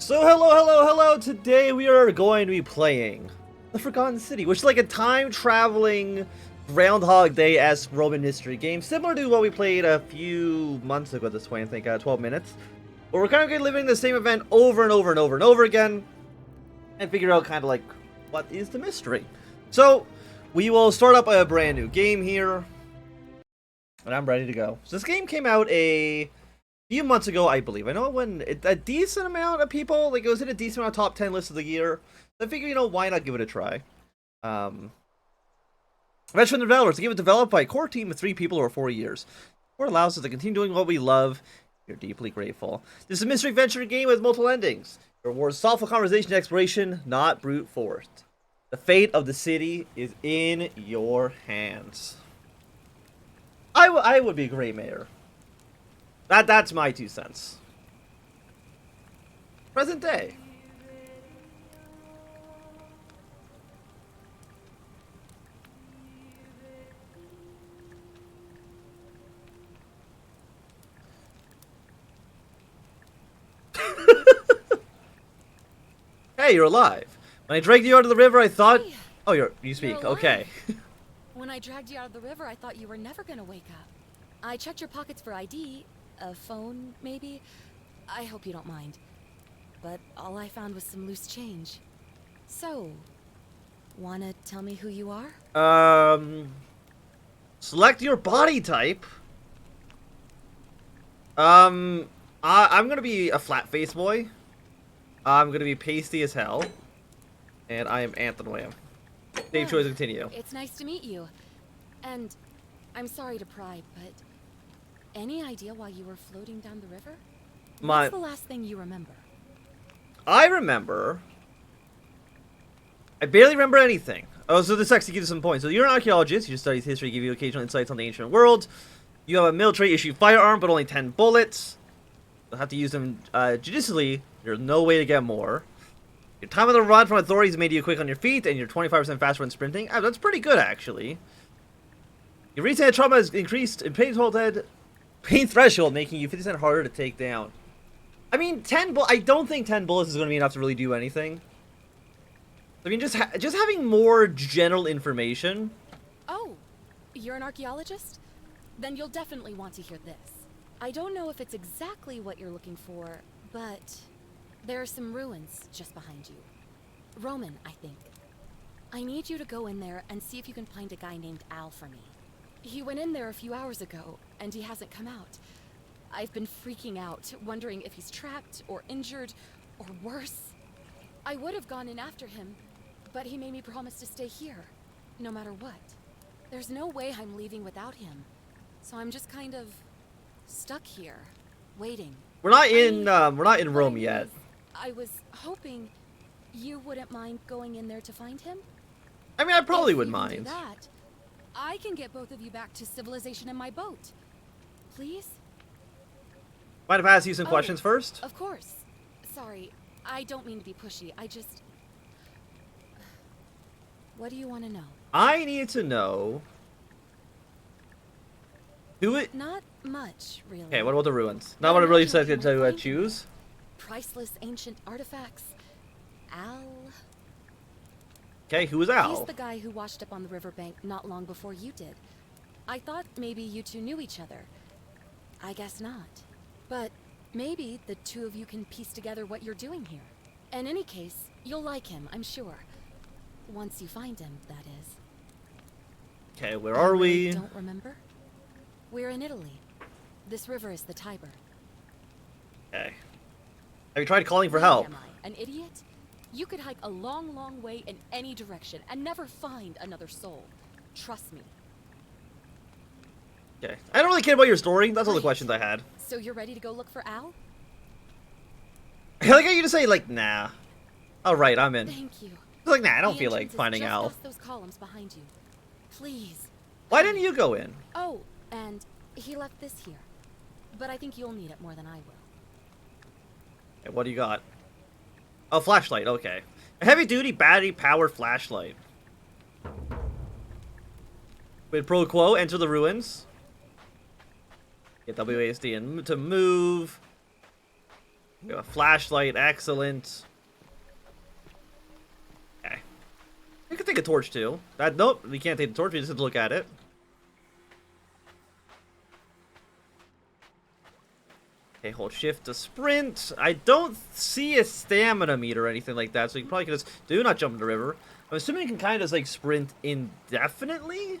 So hello. Today we are going to be playing The Forgotten City, which is like a time-traveling Groundhog Day-esque Roman history game, similar to what we played a few months ago at this point, I think, 12 minutes. But we're kind of going to be living the same event over and over again, and figure out kind of like, what is the mystery? So, we will start up a brand new game here, and I'm ready to go. So this game came out a few months ago, I believe. I know when a decent amount of people, like, it was in a decent amount of top 10 lists of the year. So I figured, why not give it a try? Veteran developers. The game was developed by a core team of 3 people over 4 years. What allows us to continue doing what we love. You're deeply grateful. This is a mystery adventure game with multiple endings. It rewards thoughtful conversation and exploration, not brute force. The fate of the city is in your hands. I would be a great mayor. That's my 2 cents. Present day. Hey, you're alive. When I dragged you out of the river, I thought... Hey, oh, you speak. Okay. When I dragged you out of the river, I thought you were never gonna wake up. I checked your pockets for ID, a phone, maybe. I hope you don't mind. But all I found was some loose change. So, wanna tell me who you are? Select your body type. I'm gonna be a flat-faced boy. I'm gonna be pasty as hell. And I am Anthnwam. Save choice, continue. It's nice to meet you. And I'm sorry to pry, but any idea why you were floating down the river? What's the last thing you remember? I remember... I barely remember anything. Oh, so this actually gives you some points. So you're an archaeologist. You just study history, give you occasional insights on the ancient world. You have a military-issue firearm, but only 10 bullets. You'll have to use them judiciously. There's no way to get more. Your time on the run from authorities made you quick on your feet, and you're 25% faster when sprinting. Oh, that's pretty good, actually. Your recent trauma has increased in pain threshold, making you 50% harder to take down. I mean, I don't think 10 bullets is going to be enough to really do anything. I mean, just having more general information. Oh, you're an archaeologist? Then you'll definitely want to hear this. I don't know if it's exactly what you're looking for, but there are some ruins just behind you. Roman, I think. I need you to go in there and see if you can find a guy named Al for me. He went in there a few hours ago, and he hasn't come out. I've been freaking out, wondering if he's trapped, or injured, or worse. I would have gone in after him, but he made me promise to stay here, no matter what. There's no way I'm leaving without him, so I'm just kind of stuck here, waiting. We're not in Rome yet. I was hoping you wouldn't mind going in there to find him. I mean, I probably would If you can mind. do that, I can get both of you back to civilization in my boat. Please? Mind if I ask you some questions first? Of course. Sorry, I don't mean to be pushy. I just... What do you want to know? I need to know... Not much, really. Okay, what about the ruins? Not what I really decided to choose. Priceless ancient artifacts. Al... Okay, who is Al? He's the guy who washed up on the riverbank not long before you did. I thought maybe you two knew each other. I guess not. But maybe the two of you can piece together what you're doing here. In any case, you'll like him, I'm sure. Once you find him, that is. Okay, where are we? Don't remember? We're in Italy. This river is the Tiber. Okay. Have you tried calling for help? Am I an idiot? You could hike a long, long way in any direction and never find another soul. Trust me. Okay. I don't really care about your story. That's all the Great. questions I had. So you're ready to go look for Al? I like how you just say, like, nah. Alright, I'm in. Thank you. Like, nah, I don't The feel like entrance is finding just Al. past those columns behind you. Please. Why didn't you go in? Oh, and he left this here. But I think you'll need it more than I will. Okay, what do you got? Oh, flashlight, okay. A heavy-duty, battery-powered flashlight. Quid pro quo, enter the ruins. Get WASD and to move. We have a flashlight, excellent. Okay. We can take a torch too. Nope, we can't take the torch, we just have to look at it. Okay, hold shift to sprint. I don't see a stamina meter or anything like that, so you probably can just do not jump in the river. I'm assuming you can kind of just like sprint indefinitely?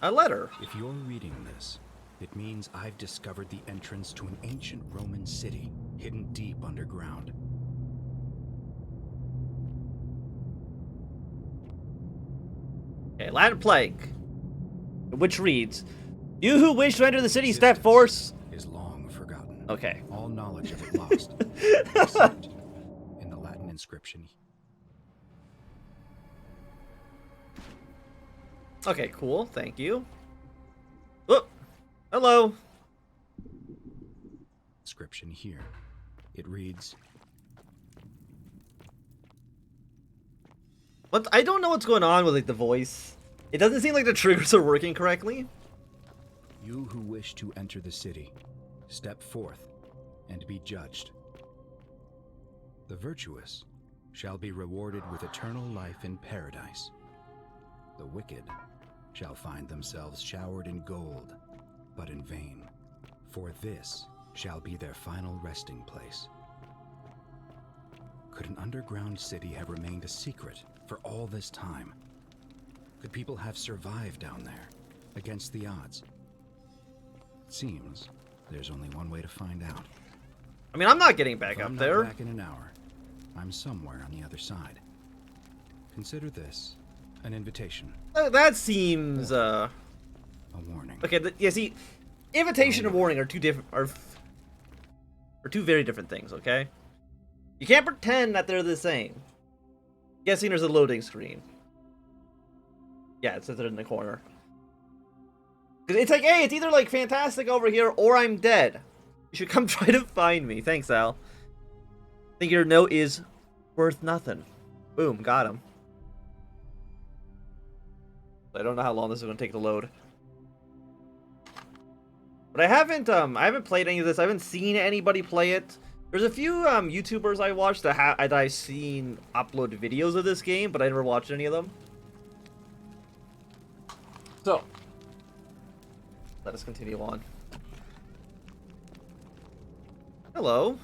A letter. If you're reading this, it means I've discovered the entrance to an ancient Roman city hidden deep underground. Okay, Latin plague, which reads, "You who wish to enter the city, step forth." Is long forgotten. Okay. All knowledge of it lost. Except in the Latin inscription. Okay, cool. Thank you. Oh, hello. Inscription here. It reads, What? I don't know what's going on with like the voice. It doesn't seem like the triggers are working correctly. "You who wish to enter the city, step forth and be judged. The virtuous shall be rewarded with eternal life in paradise. The wicked shall find themselves showered in gold, but in vain, for this shall be their final resting place." Could an underground city have remained a secret for all this time? Could people have survived down there, against the odds? It seems there's only one way to find out. I mean, I'm not getting back If up I'm not there. back in an hour, I'm somewhere on the other side. Consider this an invitation, That seems a warning. okay. Yeah, see, invitation and warning are two different are two very different things. Okay, you can't pretend that they're the same. Guessing there's a loading screen. Yeah, it says it in the corner. 'Cause it's like, hey, it's either like fantastic over here or I'm dead. You should come try to find me. Thanks, Al. I think your note is worth nothing. Boom, got him. I don't know how long this is going to take to load. But I haven't played any of this. I haven't seen anybody play it. There's a few YouTubers I watched that I've seen upload videos of this game, but I never watched any of them. So, let us continue on. Hello.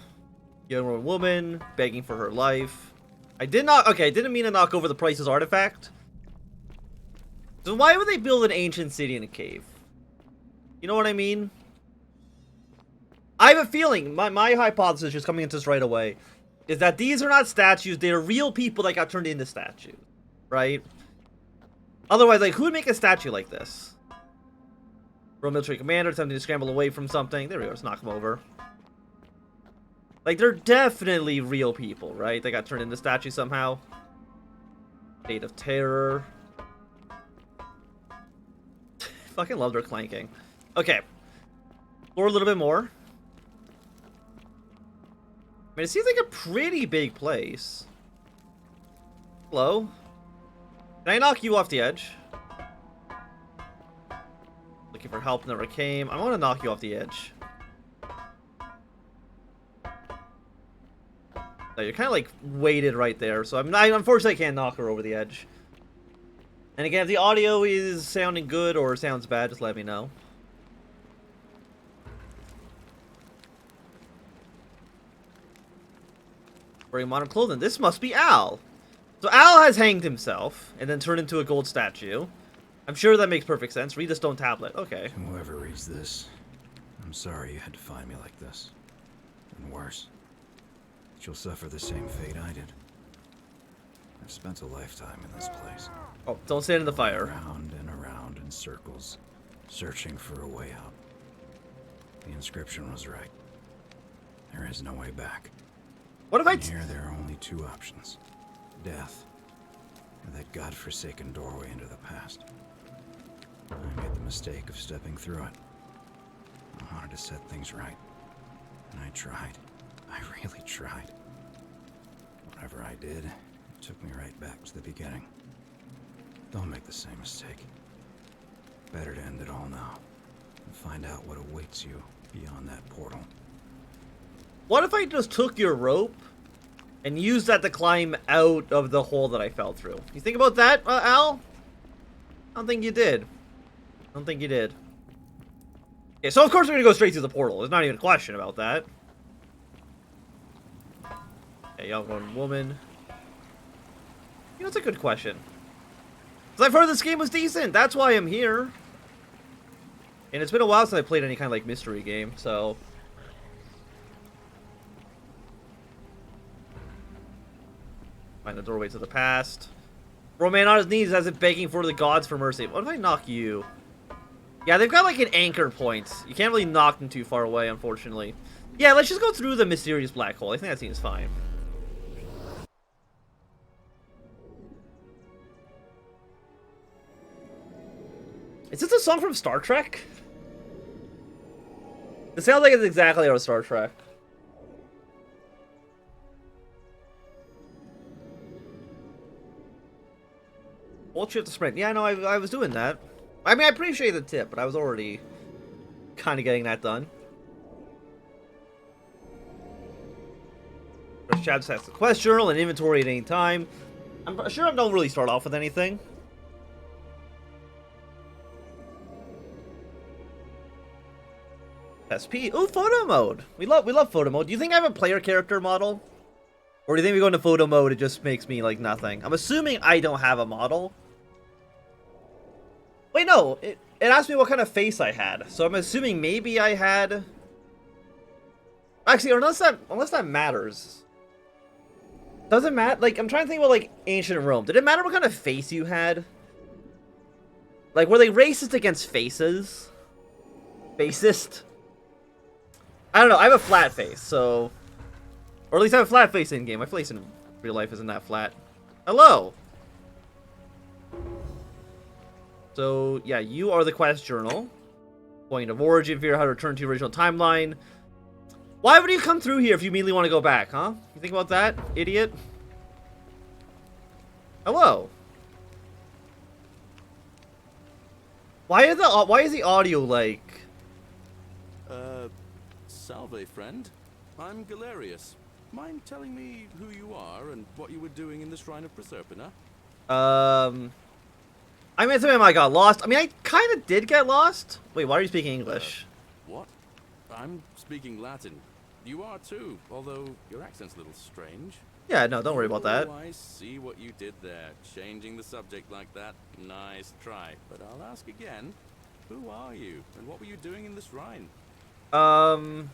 Young woman begging for her life. I didn't mean to knock over the Price's artifact. So why would they build an ancient city in a cave? You know what I mean? I have a feeling, my hypothesis, just coming into this right away, is that these are not statues, they're real people that got turned into statues. Right? Otherwise, like, who would make a statue like this? Roman military commander attempting to scramble away from something. There we go, let's knock him over. Like, they're definitely real people, right? They got turned into statues somehow. State of terror. Fucking love their clanking. Okay. Explore a little bit more. I mean, it seems like a pretty big place. Hello? Can I knock you off the edge? Looking for help, never came. I want to knock you off the edge. No, you're kind of like weighted right there, so unfortunately I can't knock her over the edge. And again, if the audio is sounding good or sounds bad, just let me know. Wearing modern clothing. This must be Al. So Al has hanged himself and then turned into a gold statue. I'm sure that makes perfect sense. Read the stone tablet. Okay. Whoever reads this, I'm sorry you had to find me like this. And worse, you'll suffer the same fate I did. I've spent a lifetime in this place. Oh, don't stand in the fire. Around in circles, searching for a way out. The inscription was right. There is no way back. What if I... Here there are only two options. Death, or that godforsaken doorway into the past. I made the mistake of stepping through it. I wanted to set things right. And I tried. I really tried. Whatever I did, it took me right back to the beginning. Don't make the same mistake. Better to end it all now and find out what awaits you beyond that portal. What if I just took your rope and used that to climb out of the hole that I fell through? You think about that, Al? I don't think you did. I don't think you did. Okay, so of course we're gonna go straight through the portal. There's not even a question about that. Hey, young woman. You know, it's a good question. Because I've heard this game was decent. That's why I'm here. And it's been a while since I played any kind of, like, mystery game, so... Find the doorway to the past. Bro, man, on his knees as if begging for the gods for mercy. What if I knock you? Yeah, they've got, like, an anchor point. You can't really knock them too far away, unfortunately. Yeah, let's just go through the mysterious black hole. I think that seems fine. Is this a song from Star Trek? It sounds like it's exactly out of Star Trek. Hold shift to sprint. Yeah, no, I was doing that. I mean, I appreciate the tip, but I was already kind of getting that done. Press Chad to access the quest journal and inventory at any time. I'm sure I don't really start off with anything. SP. Ooh, photo mode. We love photo mode. Do you think I have a player character model? Or do you think we go into photo mode, it just makes me like nothing? I'm assuming I don't have a model. Wait, no. It asked me what kind of face I had. So I'm assuming maybe I had... Actually, unless that matters. Does it matter? Like, I'm trying to think about, like, ancient Rome. Did it matter what kind of face you had? Like, were they racist against faces? Facist? I don't know. I have a flat face, so... Or at least I have a flat face in-game. My face in real life isn't that flat. Hello! So, yeah, you are the quest journal. Point of origin, figure out how to return to your original timeline. Why would you come through here if you immediately want to go back, huh? You think about that, idiot? Hello. Why is the audio like... Salve, friend. I'm Galerius. Mind telling me who you are and what you were doing in the Shrine of Proserpina? I mean, I got lost. I mean, I kind of did get lost. Wait, why are you speaking English? What? I'm speaking Latin. You are too, although your accent's a little strange. Yeah, no, don't worry about that. Oh, I see what you did there. Changing the subject like that. Nice try. But I'll ask again. Who are you, and what were you doing in the shrine? I'm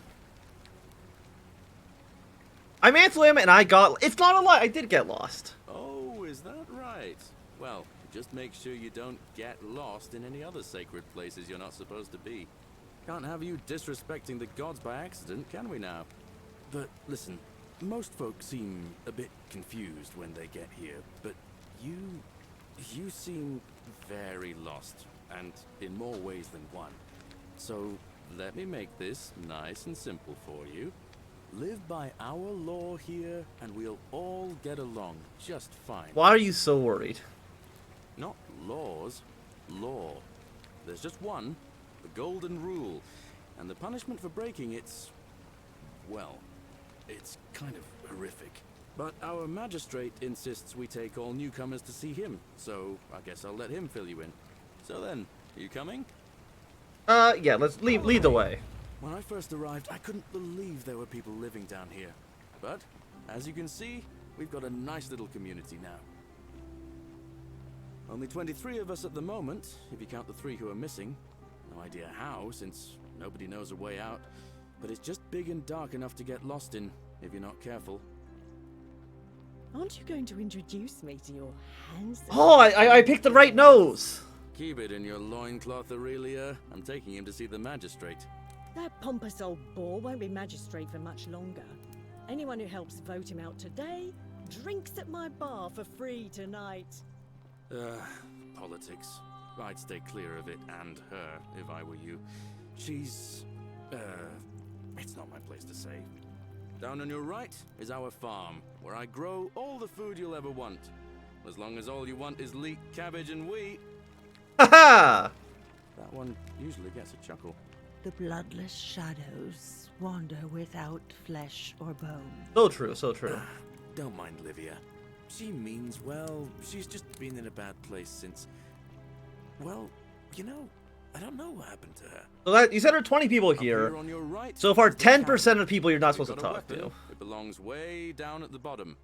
Anthnwam, and I got... It's not a lie, I did get lost. Oh, is that right? Well, just make sure you don't get lost in any other sacred places you're not supposed to be. Can't have you disrespecting the gods by accident, can we now? But listen, most folks seem a bit confused when they get here, but you seem very lost, and in more ways than one. So let me make this nice and simple for you. Live by our law here, and we'll all get along just fine. Why are you so worried? Not laws, law. There's just one, the golden rule, and the punishment for breaking it's, well, it's kind of horrific. But our magistrate insists we take all newcomers to see him, so I guess I'll let him fill you in. So then, are you coming? Yeah, let's lead the way. When I first arrived, I couldn't believe there were people living down here. But, as you can see, we've got a nice little community now. Only 23 of us at the moment, if you count the 3 who are missing. No idea how, since nobody knows a way out. But it's just big and dark enough to get lost in, if you're not careful. Aren't you going to introduce me to your handsome... Oh, I picked the right nose! Keep it in your loincloth, Aurelia. I'm taking him to see the magistrate. That pompous old bore won't be magistrate for much longer. Anyone who helps vote him out today drinks at my bar for free tonight. Politics. I'd stay clear of it and her if I were you. She's... it's not my place to say. Down on your right is our farm, where I grow all the food you'll ever want. As long as all you want is leek, cabbage, and wheat. Haha! That one usually gets a chuckle. The bloodless shadows wander without flesh or bone. So true, so true. Don't mind Livia. She means well. She's just been in a bad place since... Well, you know, I don't know what happened to her. So that you said there are 20 people Up here. on your right, So far, is the 10% cabin. of people you're not We've supposed to got a talk weapon. to. It belongs way down at the bottom.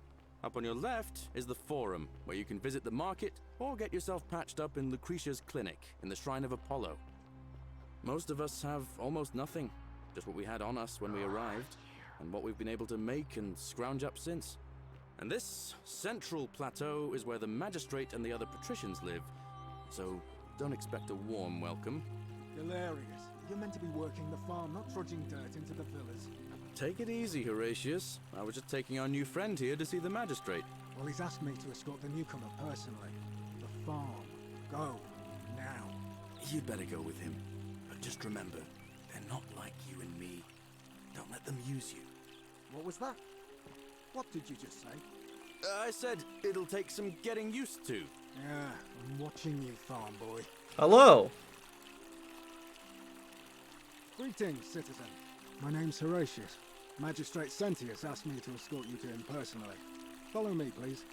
Up on your left is the Forum, where you can visit the market or get yourself patched up in Lucretia's clinic in the Shrine of Apollo. Most of us have almost nothing, just what we had on us when we arrived, and what we've been able to make and scrounge up since. And this central plateau is where the magistrate and the other patricians live, so don't expect a warm welcome. Hilarious. You're meant to be working the farm, not trudging dirt into the villas. Take it easy, Horatius. I was just taking our new friend here to see the magistrate. Well, he's asked me to escort the newcomer personally. The farm. Go. Now. You'd better go with him. But just remember, they're not like you and me. Don't let them use you. What was that? What did you just say? I said it'll take some getting used to. Yeah, I'm watching you, farm boy. Hello. Greetings, citizen. My name's Horatius. Magistrate Sentius asked me to escort you to him personally. Follow me, please.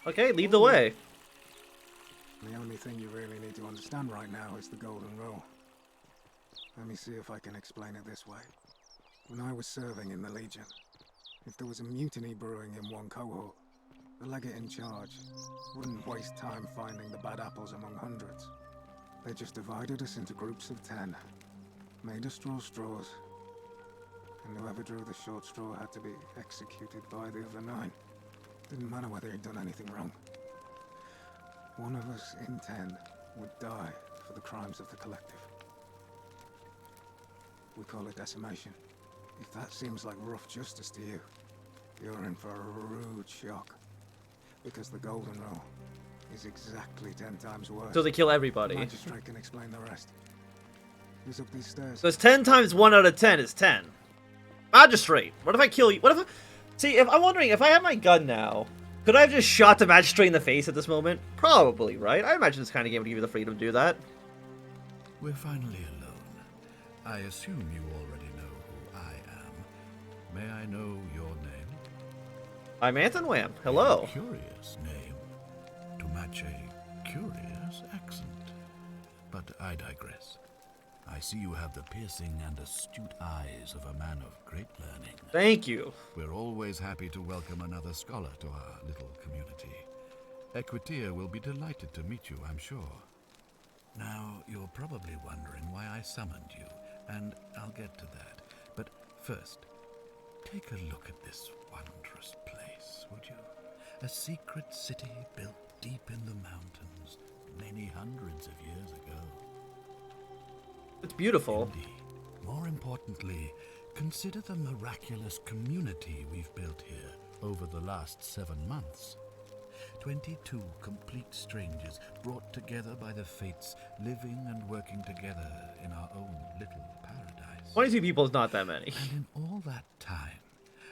Okay, lead the way. The only thing you really need to understand right now is the Golden Rule. Let me see if I can explain it this way. When I was serving in the Legion, if there was a mutiny brewing in one cohort, the legate in charge wouldn't waste time finding the bad apples among hundreds. They just divided us into groups of 10, made us draw straws, and whoever drew the short straw had to be executed by the other 9. Didn't matter whether he'd done anything wrong. One of us in 10 would die for the crimes of the collective. We call it decimation. If that seems like rough justice to you, you're in for a rude shock. Because the Golden Rule is exactly 10 times worse. So they kill The everybody. magistrate can explain the rest. He's up these stairs. So it's 10 times 1 out of 10 is 10. Magistrate, what if I kill you? What if I... See, if I'm wondering, if I had my gun now, could I have just shot the magistrate in the face at this moment? Probably, right? I imagine this kind of game would give you the freedom to do that. We're finally alone. I assume you already know who I am. May I know your name? I'm Anthnwam. Hello. A curious name, to match a curious accent. But I digress. I see you have the piercing and astute eyes of a man of great learning. Thank you. We're always happy to welcome another scholar to our little community. Equitia will be delighted to meet you, I'm sure. Now, you're probably wondering why I summoned you, and I'll get to that. But first, take a look at this wondrous place, would you? A secret city built deep in the mountains, many hundreds of years ago. It's beautiful. Indeed. More importantly, consider the miraculous community we've built here over the last 7 months. 22 complete strangers brought together by the fates, living and working together in our own little paradise. 22 people is not that many. And in all that time,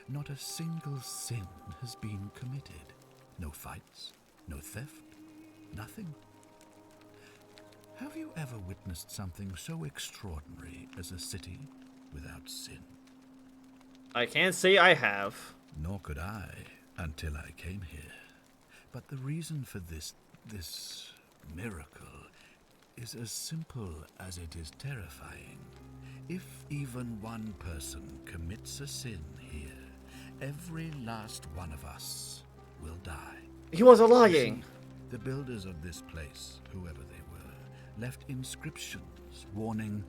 not a single sin has been committed. No fights, no theft, nothing. Have you ever witnessed something so extraordinary as a city without sin? I can't say I have. Nor could I until I came here. But the reason for this miracle is as simple as it is terrifying. If even one person commits a sin here, every last one of us will die. He wasn't You lying. see, the builders of this place, whoever they were, left inscriptions warning,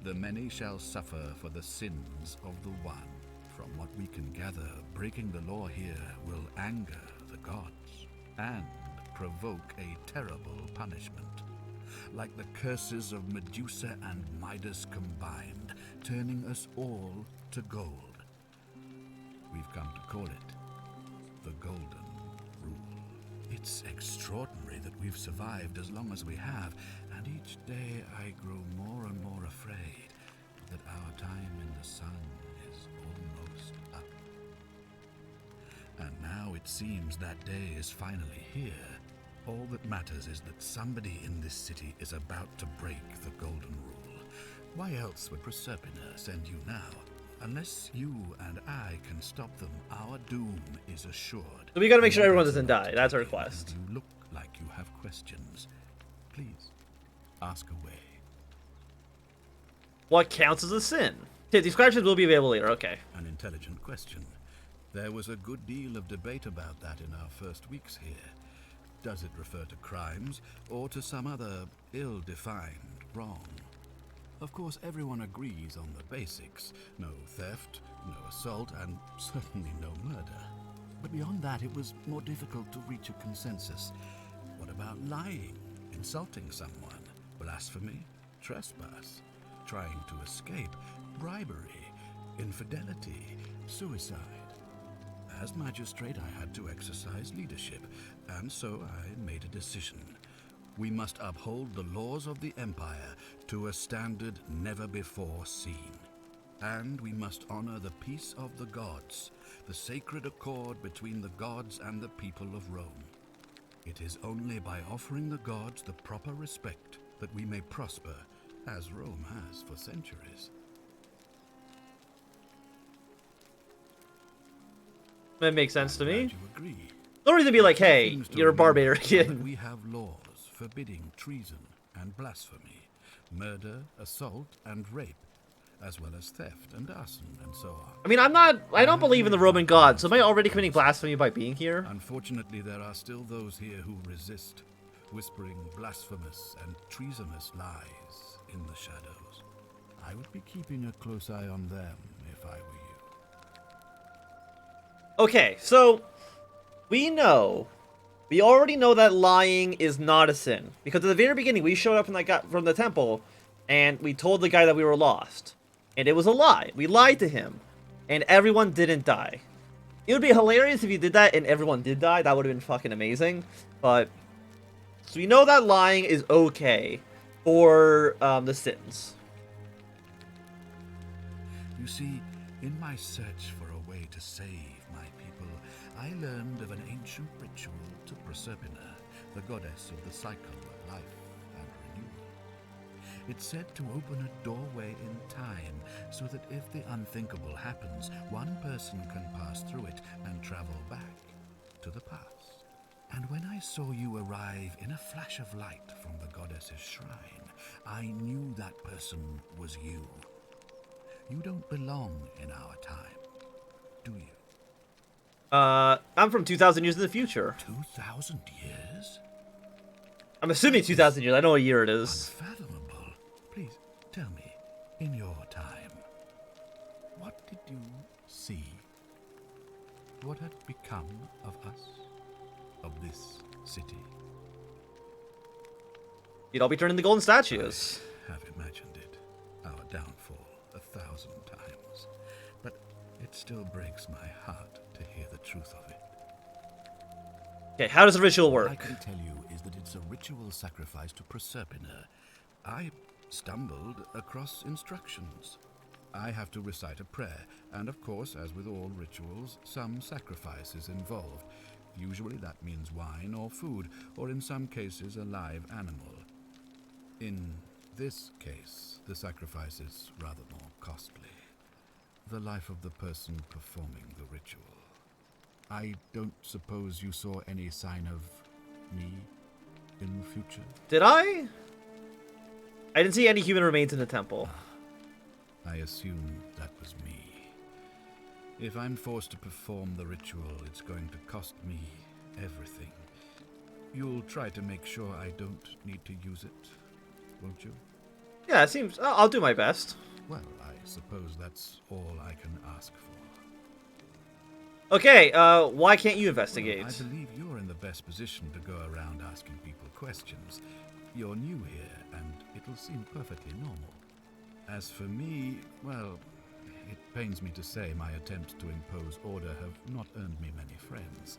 "The many shall suffer for the sins of the one." From what we can gather, breaking the law here will anger the gods and provoke a terrible punishment, like the curses of Medusa and Midas combined, turning us all to gold. We've come to call it the Golden Rule. It's extraordinary that we've survived as long as we have, and each day I grow more and more afraid that our time in the sun is almost up. And now it seems that day is finally here. All that matters is that somebody in this city is about to break the Golden Rule. Why else would Proserpina send you now? Unless you and I can stop them, our doom is assured. So we gotta make sure everyone doesn't die. That's our quest. You look like you have questions. Please, ask away. What counts as a sin? Okay, these questions will be available later. Okay. An intelligent question. There was a good deal of debate about that in our first weeks here. Does it refer to crimes or to some other ill-defined wrong? Of course, everyone agrees on the basics. No theft, no assault, and certainly no murder. But beyond that, it was more difficult to reach a consensus. What about lying, insulting someone, blasphemy, trespass, trying to escape, bribery, infidelity, suicide? As magistrate, I had to exercise leadership, and so I made a decision. We must uphold the laws of the Empire to a standard never before seen. And we must honor the peace of the gods, the sacred accord between the gods and the people of Rome. It is only by offering the gods the proper respect that we may prosper, as Rome has for centuries. That makes sense to I'm me. glad you agree. No reason to be like, hey, Things to you're a remember are barbarian. that we have laws forbidding treason and blasphemy, murder, assault, and rape, as well as theft and arson and so on. I mean, I don't believe in the Roman gods, so am I already committing blasphemy by being here? Unfortunately, there are still those here who resist, whispering blasphemous and treasonous lies in the shadows. I would be keeping a close eye on them if I were you. Okay, so we already know that lying is not a sin, because at the very beginning we showed up from the temple, and we told the guy that we were lost, and it was a lie. We lied to him, and everyone didn't die. It would be hilarious if you did that and everyone did die. That would have been fucking amazing. But so we know that lying is okay for the sins. You see, in my search for a way to save my people, I learned of an ancient ritual to Proserpina, the goddess of the cycle of life and renewal. It's said to open a doorway in time so that if the unthinkable happens, one person can pass through it and travel back to the past. And when I saw you arrive in a flash of light from the goddess's shrine, I knew that person was you. You don't belong in our time, do you? I'm from 2,000 years in the future. 2,000 years? I'm assuming 2,000 years. I know what year it is. Unfathomable. Please, tell me, in your time, what did you see? What had become of us? Of this city? You'd all be turned into golden statues. I have imagined it, our downfall, 1,000 times. But it still breaks my heart to hear the truth of it. Okay, how does the ritual What I work? can tell you is that it's a ritual sacrifice to Proserpina. I stumbled across instructions. I have to recite a prayer, and of course, as with all rituals, some sacrifice is involved. Usually that means wine or food, or in some cases a live animal. In this case, the sacrifice is rather more costly. The life of the person performing the ritual. I don't suppose you saw any sign of me in the future? Did I? I didn't see any human remains in the temple. I assume that was me. If I'm forced to perform the ritual, it's going to cost me everything. You'll try to make sure I don't need to use it, won't you? Yeah, it seems... I'll do my best. Well, I suppose that's all I can ask for. Okay, why can't you investigate? Well, I believe you're in the best position to go around asking people questions. You're new here, and it'll seem perfectly normal. As for me, well, it pains me to say my attempts to impose order have not earned me many friends.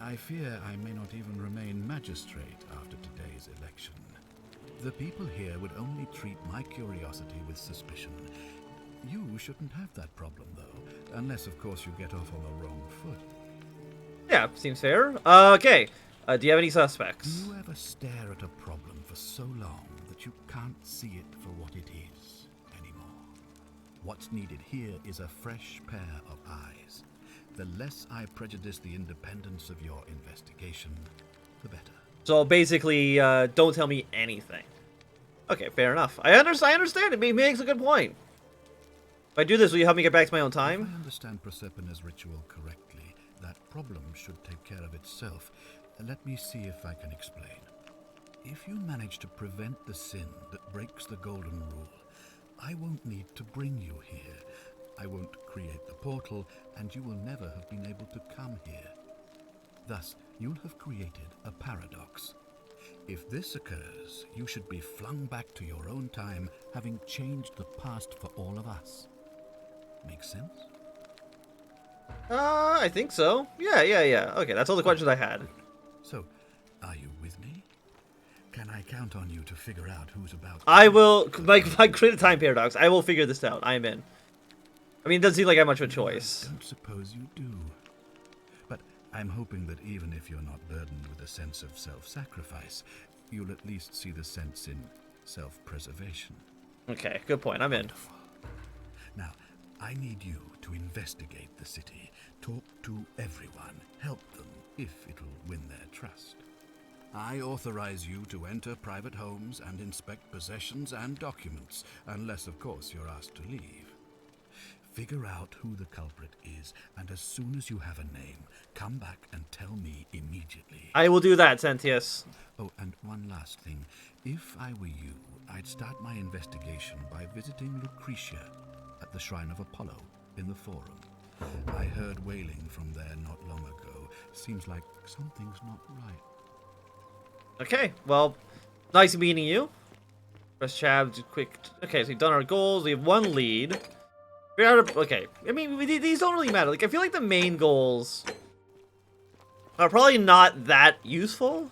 I fear I may not even remain magistrate after today's election. The people here would only treat my curiosity with suspicion. You shouldn't have that problem, though, unless, of course, you get off on the wrong foot. Yeah, seems fair. Okay, do you have any Do suspects? you ever stare at a problem for so long that but you can't see it for what it is anymore. What's needed here is a fresh pair of eyes. The less I prejudice the independence of your investigation, the better. So basically, don't tell me anything. Okay, fair enough. I understand. It makes a good point. If I do this, will you help me get back to my own If time? I understand Prosepina's ritual correctly, that problem should take care of itself. Let me see if I can explain. If you manage to prevent the sin that breaks the Golden Rule, I won't need to bring you here. I won't create the portal, and you will never have been able to come here. Thus, you'll have created a paradox. If this occurs, you should be flung back to your own time, having changed the past for all of us. Make sense? I think so. Yeah. Okay, that's all the questions I had. So, are you with me? Can I count on you to figure out who's about to... I will, if I create a time paradox, I will figure this out. I am in. I mean, it doesn't seem like I have much of a choice. I don't suppose you do. But I'm hoping that even if you're not burdened with a sense of self-sacrifice, you'll at least see the sense in self-preservation. Okay, good point. I'm in. Wonderful. Now, I need you to investigate the city, talk to everyone, help them if it'll win their trust. I authorize you to enter private homes and inspect possessions and documents, unless, of course, you're asked to leave. Figure out who the culprit is, and as soon as you have a name, come back and tell me immediately. I will do that, Sentius. Oh, and one last thing. If I were you, I'd start my investigation by visiting Lucretia at the Shrine of Apollo in the Forum. I heard wailing from there not long ago. Seems like something's not right. Okay, well, nice meeting you. Press tab to quick. Okay, so we've done our goals. We have one lead. Okay, I mean, these don't really matter. Like, I feel like the main goals are probably not that useful.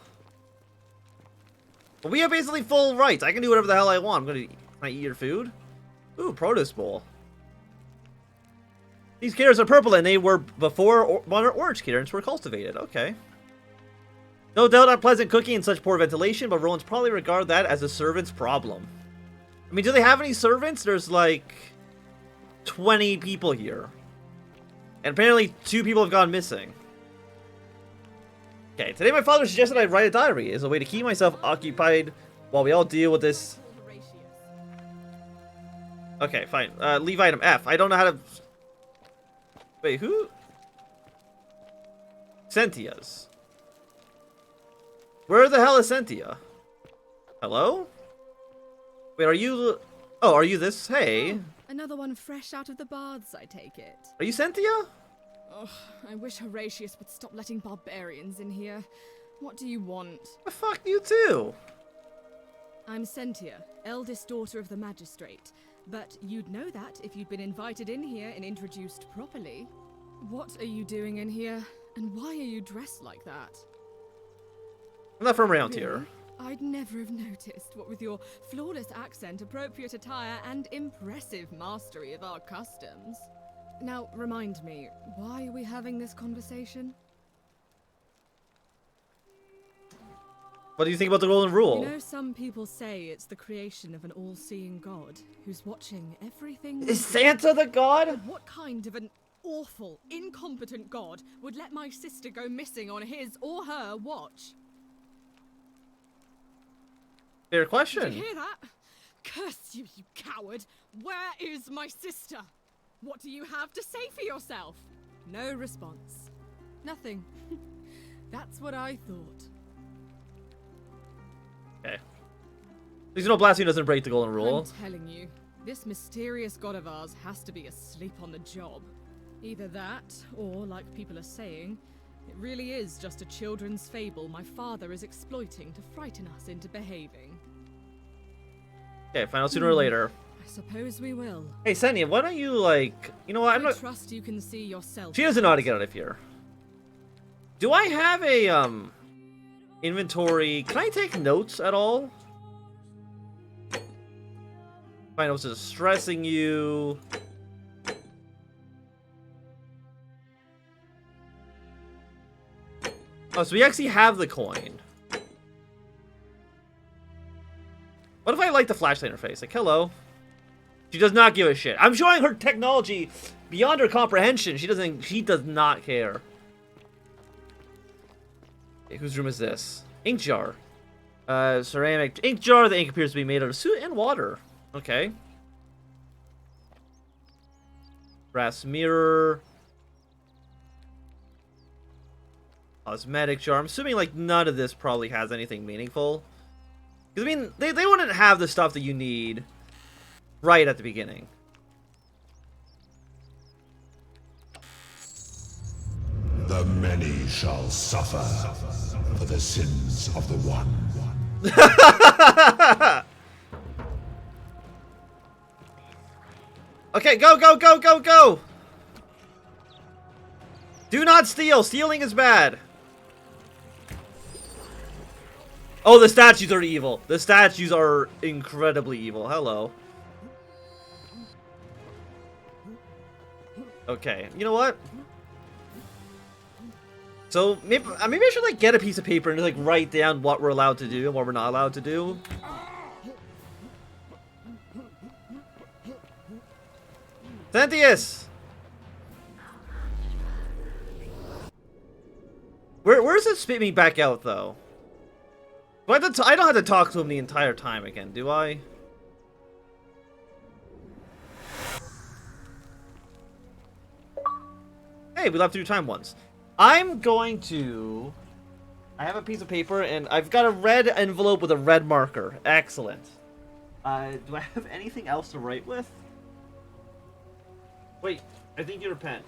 But we have basically full rights. I can do whatever the hell I want. Can I eat your food? Ooh, produce bowl. These carrots are purple, and they were before orange carrots were cultivated. Okay. No doubt unpleasant cooking and such poor ventilation, but Romans probably regard that as a servant's problem. I mean, do they have any servants? There's like 20 people here. And apparently 2 people have gone missing. Okay, today my father suggested I write a diary as a way to keep myself occupied while we all deal with this. Okay, fine. Leave item F. I don't know how to... Wait, who? Centia's. Where the hell is Sentia? Hello? Wait, are you... Oh, are you this? Hey. Another one fresh out of the baths, I take it. Are you Sentia? Ugh, I wish Horatius would stop letting barbarians in here. What do you want? Fuck you too. I'm Sentia, eldest daughter of the magistrate. But you'd know that if you'd been invited in here and introduced properly. What are you doing in here? And why are you dressed like that? I'm not from around Really? here. I'd never have noticed, what with your flawless accent, appropriate attire, and impressive mastery of our customs. Now, remind me, why are we having this conversation? What do you think about the Golden Rule? You know, some people say it's the creation of an all-seeing god who's watching everything. Is Santa the god? But what kind of an awful, incompetent god would let my sister go missing on his or her watch? Fair question. Did you hear that? Curse you, you coward! Where is my sister? What do you have to say for yourself? No response. Nothing. That's what I thought. Okay. At least you know blasphemy doesn't break the Golden Rule. I'm telling you, this mysterious god of ours has to be asleep on the job. Either that, or, like people are saying, it really is just a children's fable my father is exploiting to frighten us into behaving. Okay, find out sooner or later. I suppose we will. Hey, Senya, why don't you, like... You know what, I'm I not... trust you can see yourself. She doesn't know how to get out of here. Do I have a, inventory? Can I take notes at all? Find out what's distressing you. Oh, so we actually have the coin. What if like the flashlight interface. Like, hello. She does not give a shit. I'm showing her technology beyond her comprehension. She does not care. Okay, whose room is this? Ink jar. Ceramic ink jar. The ink appears to be made out of soot and water. Okay. Brass mirror. Cosmetic jar. I'm assuming like none of this probably has anything meaningful. Because I mean, they wouldn't have the stuff that you need right at the beginning. The many shall suffer for the sins of the one. Okay, go, go, go, go, go! Do not steal! Stealing is bad! Oh, the statues are evil. The statues are incredibly evil. Hello. Okay, you know what? So, maybe I should, like, get a piece of paper and, like, write down what we're allowed to do and what we're not allowed to do. Cynthia! Where's it spit me back out, though? I don't have to talk to him the entire time again, do I? Hey, we left through time once. I'm going to... I have a piece of paper, and I've got a red envelope with a red marker. Excellent. Do I have anything else to write with? Wait, I think you're a pen.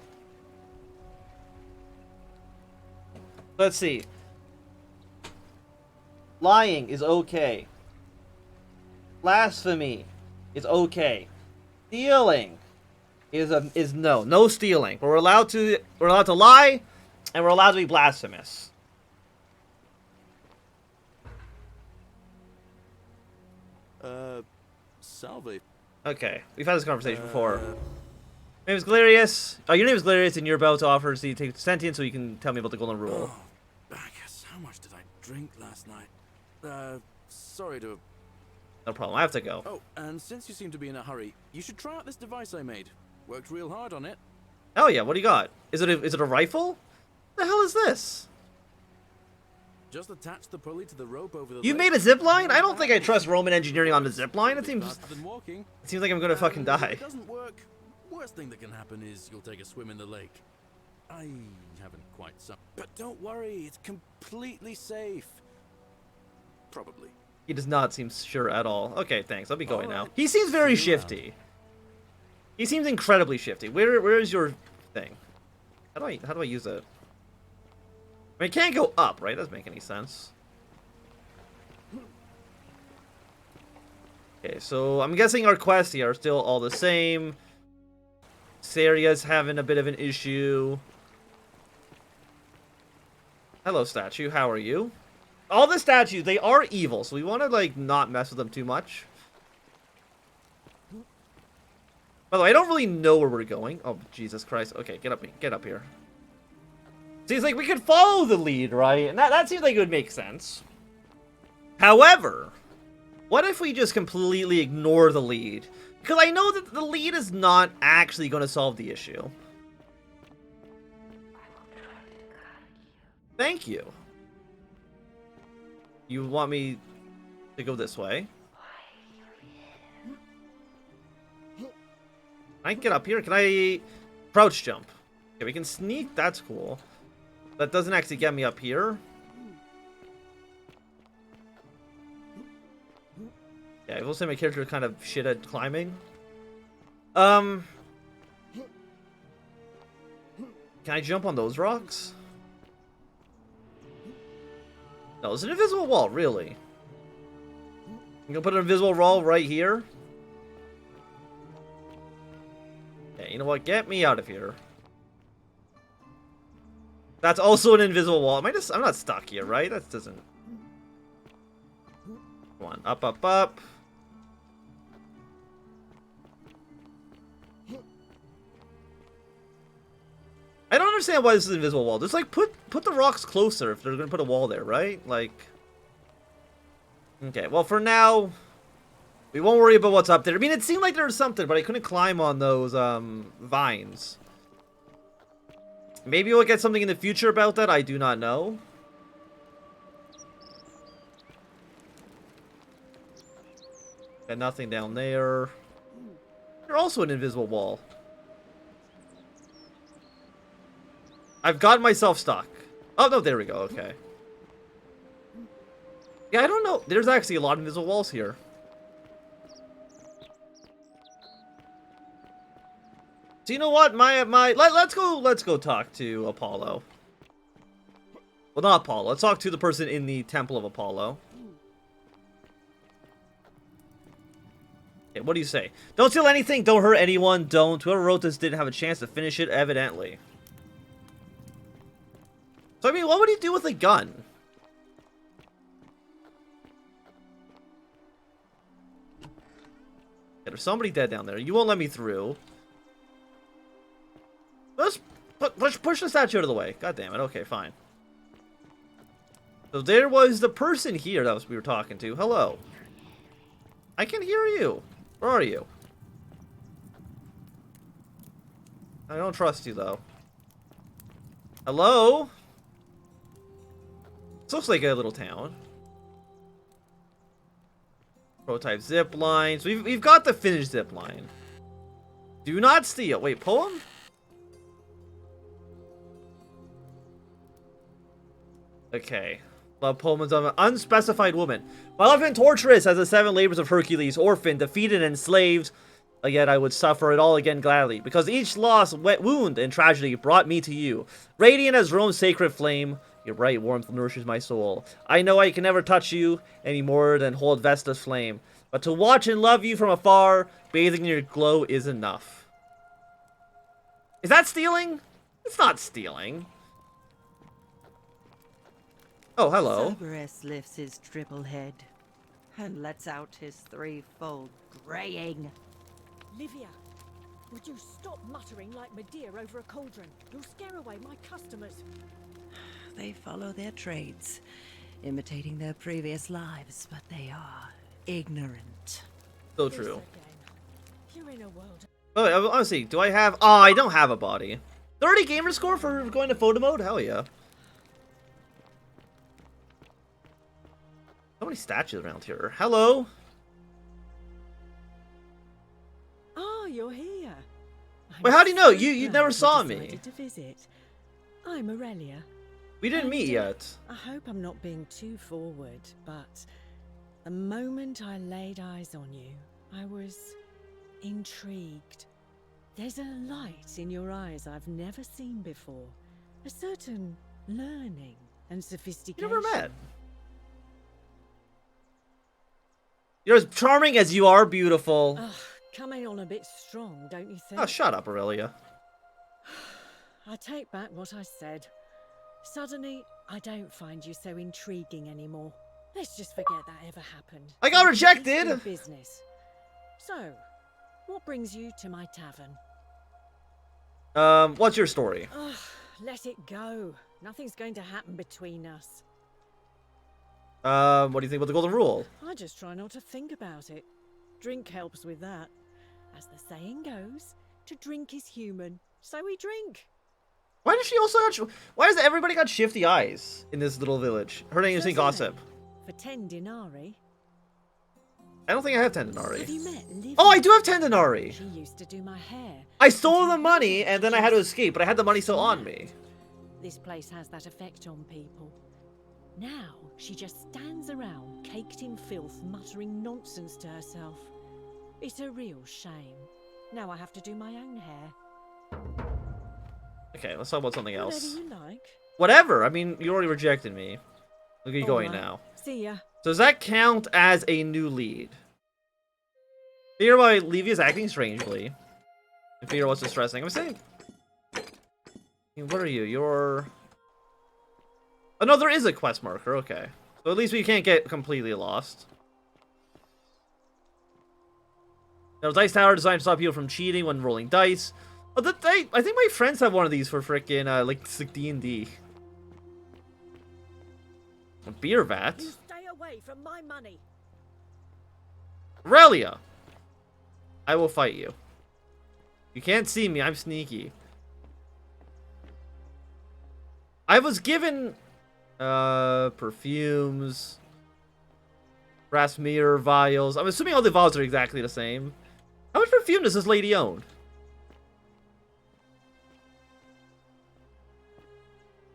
Let's see. Lying is okay. Blasphemy is okay. Stealing is no. No stealing. We're allowed to lie, and we're allowed to be blasphemous. Salve. Okay, we've had this conversation before. My name is Galerius. Oh, your name is Galerius, and you're about to offer to take sentient, so you can tell me about the golden rule. Oh, Bacchus, how much did I drink last night? Sorry to... No problem, I have to go. Oh, and since you seem to be in a hurry, you should try out this device I made. Worked real hard on it. Oh yeah, what do you got? Is it a rifle? The hell is this? Just attach the pulley to the rope over the You leg. made a zip line? I don't think I trust Roman engineering on the zip line. It seems Faster than walking. like I'm gonna fucking If die. it doesn't work, worst thing that can happen is you'll take a swim in the lake. I haven't quite some, but don't worry, it's completely safe. Probably. He does not seem sure at all. Okay, thanks. I'll be going now. Alright. He seems very See you shifty. He seems incredibly shifty. Where is your thing? How do I use it? I mean, it can't go up, right? Doesn't make any sense. Okay, so I'm guessing our quests here are still all the same. Saria's having a bit of an issue. Hello, statue. How are you? All the statues, they are evil, so we want to, like, not mess with them too much. By the way, I don't really know where we're going. Oh, Jesus Christ. Okay, get up here. Seems like we could follow the lead, right? And that seems like it would make sense. However, what if we just completely ignore the lead? Because I know that the lead is not actually going to solve the issue. Thank you. You want me to go this way? Can I get up here? Can I crouch jump? Okay, we can sneak. That's cool. That doesn't actually get me up here. Yeah, I will say my character is kind of shit at climbing. Can I jump on those rocks? No, it's an invisible wall, really. I'm gonna put an invisible wall right here. Okay, you know what? Get me out of here. That's also an invisible wall. I'm not stuck here, right? That doesn't... Come on, up, up, up. I don't understand why this is an invisible wall. Just, like, put the rocks closer if they're gonna put a wall there, right? Like... Okay, well, for now... We won't worry about what's up there. I mean, it seemed like there was something, but I couldn't climb on those vines. Maybe we'll get something in the future about that. I do not know. Got nothing down there. There's also an invisible wall. I've gotten myself stuck. Oh, no, there we go. Okay. Yeah, I don't know. There's actually a lot of invisible walls here. So you know what? Let's go talk to Apollo. Well, not Apollo. Let's talk to the person in the Temple of Apollo. Okay, what do you say? Don't steal anything. Don't hurt anyone. Don't. Whoever wrote this didn't have a chance to finish it, evidently. So, I mean, what would he do with a gun? Yeah, there's somebody dead down there. You won't let me through. Let's push the statue out of the way. God damn it. Okay, fine. So there was the person here that we were talking to. Hello. I can hear you. Where are you? I don't trust you, though. Hello? This looks like a little town. Prototype zip lines. We've got the finished zip line. Do not steal. Wait, poem? Okay. Love poems of an unspecified woman. My love and torturous as the 7 labors of Hercules, orphaned, defeated, and enslaved. Yet I would suffer it all again gladly, because each loss, wound, and tragedy brought me to you. Radiant as Rome's sacred flame, your bright warmth nourishes my soul. I know I can never touch you any more than hold Vesta's flame, but to watch and love you from afar, bathing in your glow is enough. Is that stealing? It's not stealing. Oh, hello. Cerberus lifts his triple head and lets out his threefold graying. Livia, would you stop muttering like Medea over a cauldron? You'll scare away my customers. They follow their trades, imitating their previous lives, but they are ignorant. So This true. again. You're in a world. Oh, honestly, do I have... Oh, I don't have a body. 30 gamer score for going to photo mode? Hell yeah. So many statues around here. Hello? Ah, you're here. Wait, how do you know? You never saw me. Decided to visit. I'm Aurelia. We didn't meet yet. I hope I'm not being too forward, but the moment I laid eyes on you, I was intrigued. There's a light in your eyes I've never seen before. A certain learning and sophistication. You never met. You're as charming as you are beautiful. Ugh, coming on a bit strong, don't you think? Oh, shut up, Aurelia. I take back what I said. Suddenly, I don't find you so intriguing anymore. Let's just forget that ever happened. I got Let's rejected! do business. So, what brings you to my tavern? What's your story? Ugh, let it go. Nothing's going to happen between us. What do you think about the golden rule? I just try not to think about it. Drink helps with that. As the saying goes, to drink is human, so we drink. Why does she also got... Why does everybody got shifty eyes in this little village? Heard any interesting gossip? For 10 denarii. I don't think I have 10 denarii. Have you met Livia? Oh, I do have 10 denarii! She used to do my hair. I stole the money, and then I had to escape, but I had the money still on me. This place has that effect on people. Now, she just stands around, caked in filth, muttering nonsense to herself. It's a real shame. Now I have to do my own hair. Okay, let's talk about something else. Whatever you like. Whatever. I mean, you already rejected me. Look at you going Alright. now. See ya. So does that count as a new lead? Hereby, Livia's acting strangely. And Peter was distressing. I'm saying... I mean, what are you? You're... Oh, no, there is a quest marker. Okay. So at least we can't get completely lost. Now, dice tower designed to stop people from cheating when rolling dice. Oh, I think my friends have one of these for frickin' like D&D. A beer vat. You stay away from my money. Aurelia! I will fight you. You can't see me, I'm sneaky. I was given perfumes, brass mirror vials. I'm assuming all the vials are exactly the same. How much perfume does this lady own?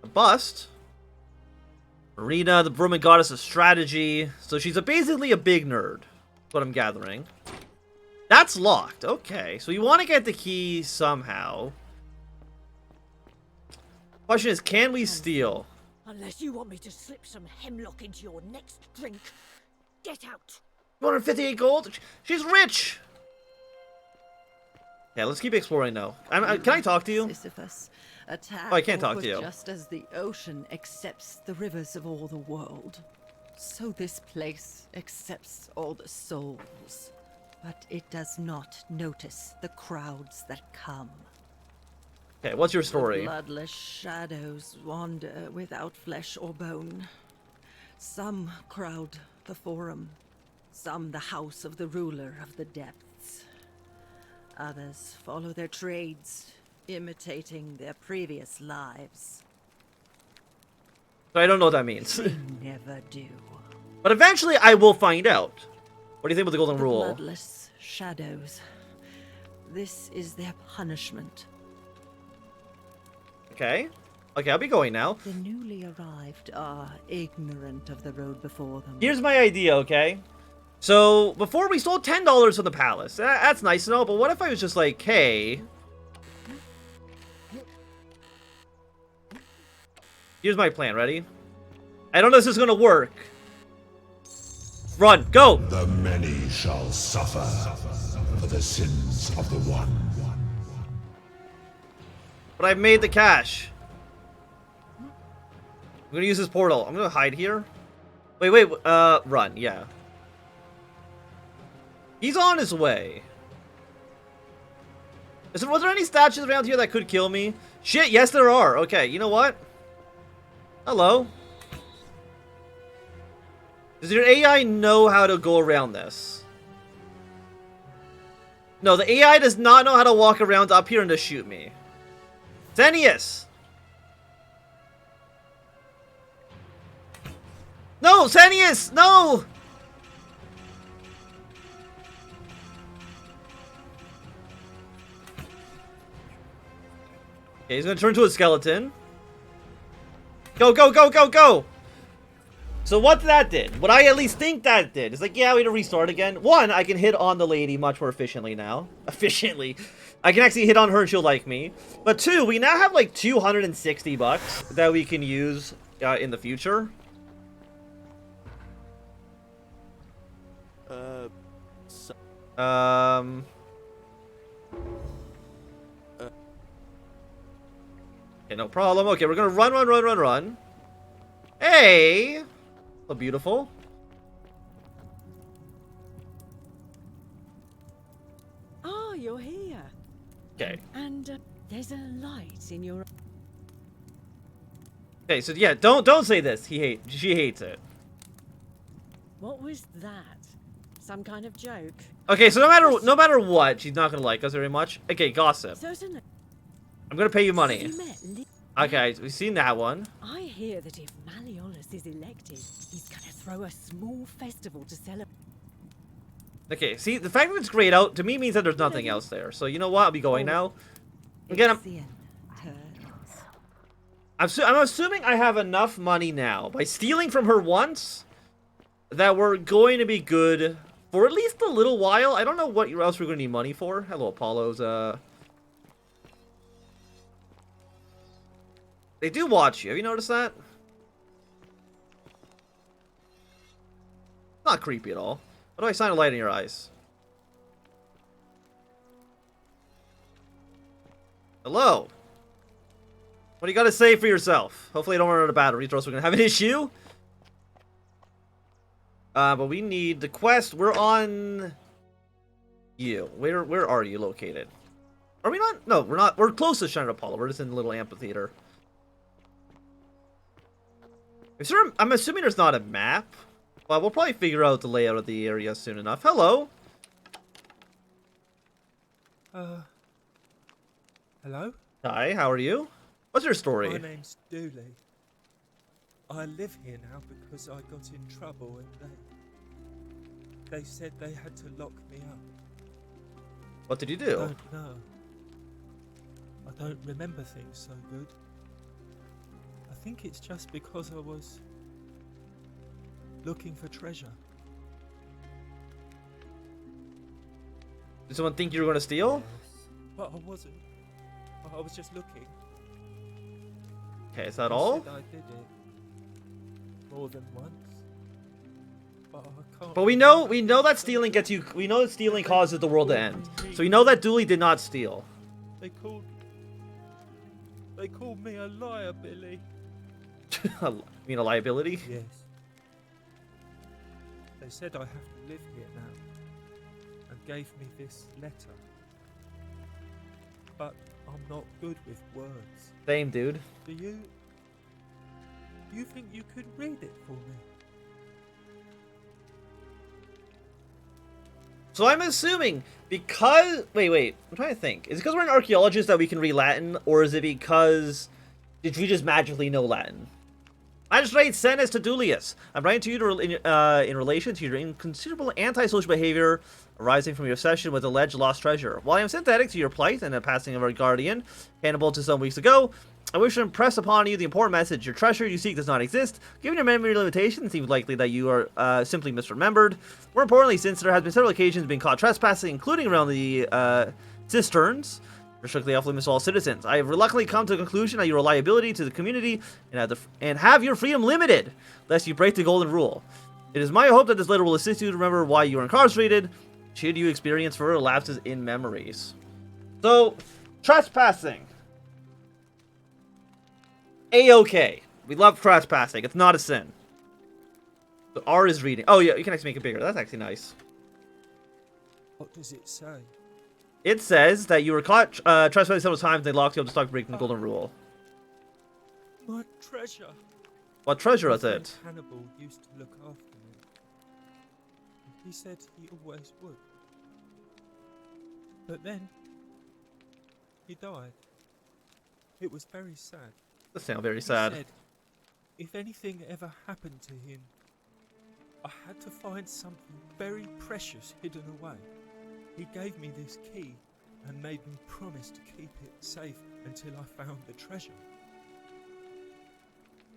A bust. Marina, the Roman goddess of strategy. So she's basically a big nerd. That's what I'm gathering. That's locked. Okay, so you want to get the key somehow. Question is, can we steal? Unless you want me to slip some hemlock into your next drink, get out. 258 gold? She's rich! Yeah, let's keep exploring now. Can I talk to you? Sisyphus, attack Oh, I can't talk to you. just as the ocean accepts the rivers of all the world, so this place accepts all the souls. But it does not notice the crowds that come. Okay, what's your The story? bloodless shadows wander without flesh or bone. Some crowd the forum, some the house of the ruler of the depths. Others follow their trades, imitating their previous lives. I don't know what that means. They never do. But eventually I will find out. What do you think about the golden The rule? bloodless shadows. This is their punishment. Okay. Okay, I'll be going now. The newly arrived are ignorant of the road before them. Here's my idea, okay? So, before we stole $10 from the palace. That's nice and all, but what if I was just like, hey... Here's my plan, ready? I don't know if this is gonna work. Run, go! The many shall suffer for the sins of the one. But I've made the cash. I'm gonna use this portal. I'm gonna hide here. Wait, run, yeah. He's on his way. Was there any statues around here that could kill me? Shit, yes there are. Okay, you know what? Hello. Does your AI know how to go around this? No, the AI does not know how to walk around up here and just shoot me. Xenius! No, Xenius! No! Okay, he's gonna turn to a skeleton. Go, go, go, go, go! So what that did, what I at least think that did, is like, yeah, we had to restart again. One, I can hit on the lady much more efficiently now. Efficiently. I can actually hit on her and she'll like me. But two, we now have like 260 bucks that we can use in the future. Okay, no problem. Okay, we're gonna run. Hey! Oh, beautiful. Ah, you're here. Okay. And there's a light in your... Okay, so yeah, don't say this. She hates it. What was that? Some kind of joke? Okay, so no matter what, she's not gonna like us very much. Okay, gossip. Certainly. I'm gonna pay you money. You met Okay, we've seen that one. I hear that if Malleolus is elected, he's gonna throw a small festival to celebrate. Okay, see, the fact that it's grayed out to me means that there's nothing else there. So you know what? I'll be going now. Again, I'm assuming I have enough money now by stealing from her once that we're going to be good for at least a little while. I don't know what else we're going to need money for. Hello, Apollos. They do watch you. Have you noticed that? Not creepy at all. How do I shine a light in your eyes? Hello. What do you got to say for yourself? Hopefully I don't run out of batteries or else we're going to have an issue. But we need the quest. We're on you. Where are you located? Are we not? No, we're not. We're close to Shrine of Apollo. We're just in a little amphitheater. Is there I'm assuming there's not a map. Well, we'll probably figure out the layout of the area soon enough. Hello. Hello? Hi, how are you? What's your My story? name's Dooley. I live here now because I got in trouble and they said they had to lock me up. What did you I do? don't know. I don't remember things so good. I think it's just because I was looking for treasure. Did someone think you were going to steal? Yes. But I wasn't. I was just looking. Okay, is that They all? said I did it more than once. But I can't. But we know remember that so stealing good. gets you. We know that stealing causes the world to end. So we know that Dooley did not steal. They called me a liar, Billy. You mean a liability? Yes. They said I have to live here now, and gave me this letter. But I'm not good with words. Same, dude. Do you think you could read it for me? So I'm assuming because wait, I'm trying to think. Is it because we're an archaeologist that we can read Latin, or is it because did we just magically know Latin? Magistrate, send us to Dulius. I'm writing to you in relation to your inconsiderable antisocial behavior arising from your obsession with alleged lost treasure. While I am sympathetic to your plight and the passing of our guardian, Hannibal, to some weeks ago, I wish to impress upon you the important message. Your treasure you seek does not exist. Given your memory limitations, it seems likely that you are simply misremembered. More importantly, since there has been several occasions being caught trespassing, including around the cisterns, you're strictly off limits to all citizens. I have reluctantly come to the conclusion that you are a liability to the community and have your freedom limited, lest you break the golden rule. It is my hope that this letter will assist you to remember why you are incarcerated, should you experience further lapses in memories. So, trespassing. A-okay. We love trespassing. It's not a sin. So R is reading. Oh yeah, you can actually make it bigger. That's actually nice. What does it say? It says that you were caught trespassing several times and they locked you up to stop breaking the golden rule. My treasure. What treasure My is friend it? Hannibal used to look after me. He said he always would. But then, he died. It was very sad. That sounds very He sad. said, if anything ever happened to him, I had to find something very precious hidden away. He gave me this key and made me promise to keep it safe until I found the treasure.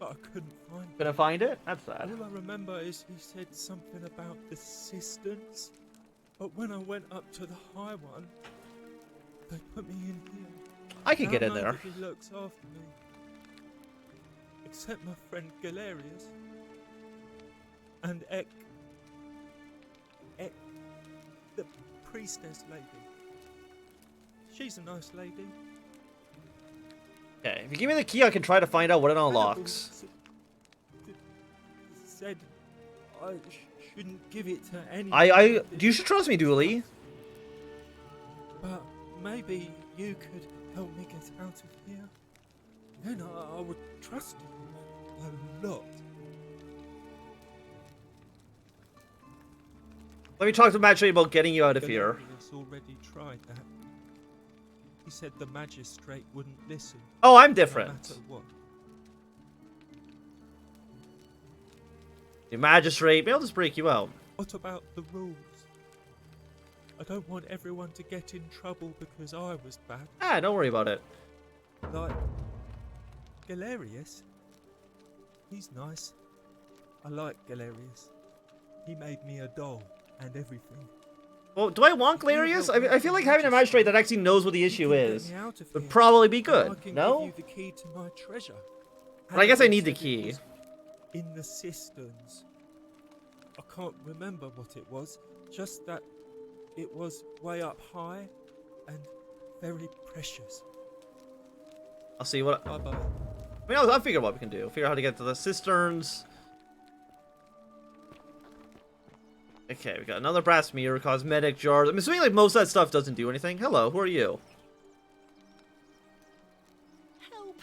But I couldn't find it. Couldn't find it? That's sad. All I remember is he said something about the cisterns. But when I went up to the high one, they put me in here. I can get Now in there. nobody looks after me. Except my friend Galerius. And Ek, the priestess lady. She's a nice lady. Okay, if you give me the key, I can try to find out what it unlocks. Said I shouldn't give it to anyone. You should trust me, Dooley. But maybe you could help me get out of here. Then I would trust you a lot. Let me talk to the magistrate about getting you out of here. Galerius already tried that. He said the magistrate wouldn't listen. Oh, I'm No different. matter what. The magistrate, maybe I'll just break you out. What about the rules? I don't want everyone to get in trouble because I was bad. Ah, don't worry about it. Like Galerius. He's nice. I like Galerius. He made me a doll and everything. Well, do I want Galerius? I feel like having a magistrate that actually knows what the issue is would probably be I good. can No? give you the key to my treasure. But I guess I Hannibal need the said it key. was in the cisterns. I can't remember what it was, just that it was way up high and very precious. I'll see what. Bye bye. I mean, I'll figure out what we can do. Figure out how to get to the cisterns. Okay, we got another brass mirror, cosmetic jars. I'm assuming like most of that stuff doesn't do anything. Hello, who are you? Help!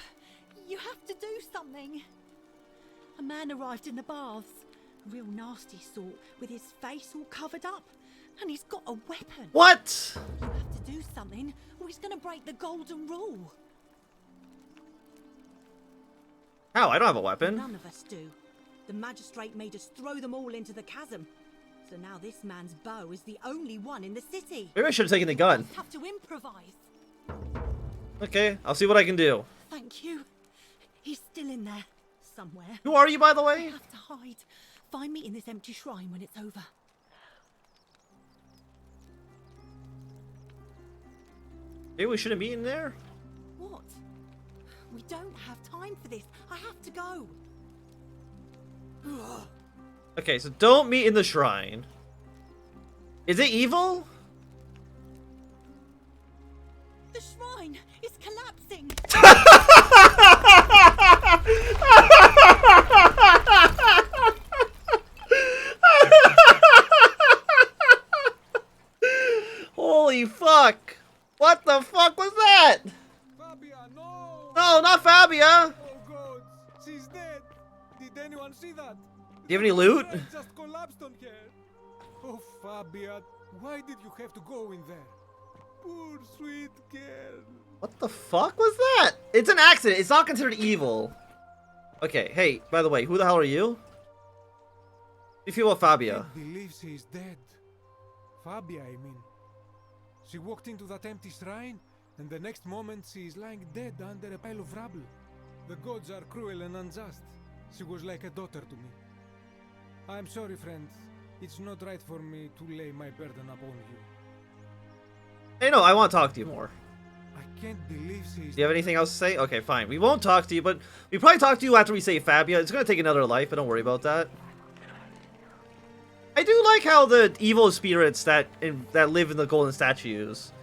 You have to do something. A man arrived in the baths. A real nasty sort, with his face all covered up. And he's got a weapon. What? You have to do something, or he's gonna break the golden rule. How? I don't have a weapon. None of us do. The magistrate made us throw them all into the chasm. So now this man's bow is the only one in the city. Maybe I should have taken the gun. Have to improvise. Okay, I'll see what I can do. Thank you. He's still in there, somewhere. Who are you, by the I way? have to hide. Find me in this empty shrine when it's over. Maybe we shouldn't be in there? What? We don't have time for this. I have to go. Okay, so don't meet in the shrine. Is it evil? The shrine is collapsing. Holy fuck! What the fuck was that? Fabia, no! No, not Fabia! Oh god, she's dead! Did anyone see that? Do you have any loot? The shrine just collapsed on her. Oh Fabia, why did you have to go in there? Poor sweet girl. What the fuck was that? It's an accident. It's not considered evil. Okay, hey, by the way, who the hell are you? How do you feel about Fabia? I believe she's dead. Fabia, I mean. She walked into that empty shrine, and the next moment she is lying dead under a pile of rubble. The gods are cruel and unjust. She was like a daughter to me. I'm sorry, friend. It's not right for me to lay my burden upon you. Hey, no, I want to talk to you more. I can't believe she's... Do you have anything else to say? Okay, fine. We won't talk to you, but we probably talk to you after we say Fabia. It's going to take another life, but don't worry about that. I do like how the evil spirits that live in the golden statues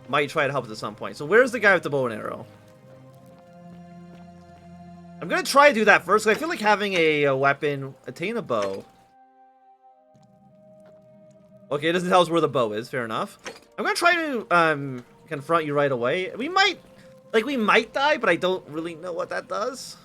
might try to help us at some point. So where's the guy with the bow and arrow? I'm going to try to do that first, because I feel like having a weapon attain a bow. Okay, it doesn't tell us where the bow is. Fair enough. I'm going to try to confront you right away. We might die, but I don't really know what that does.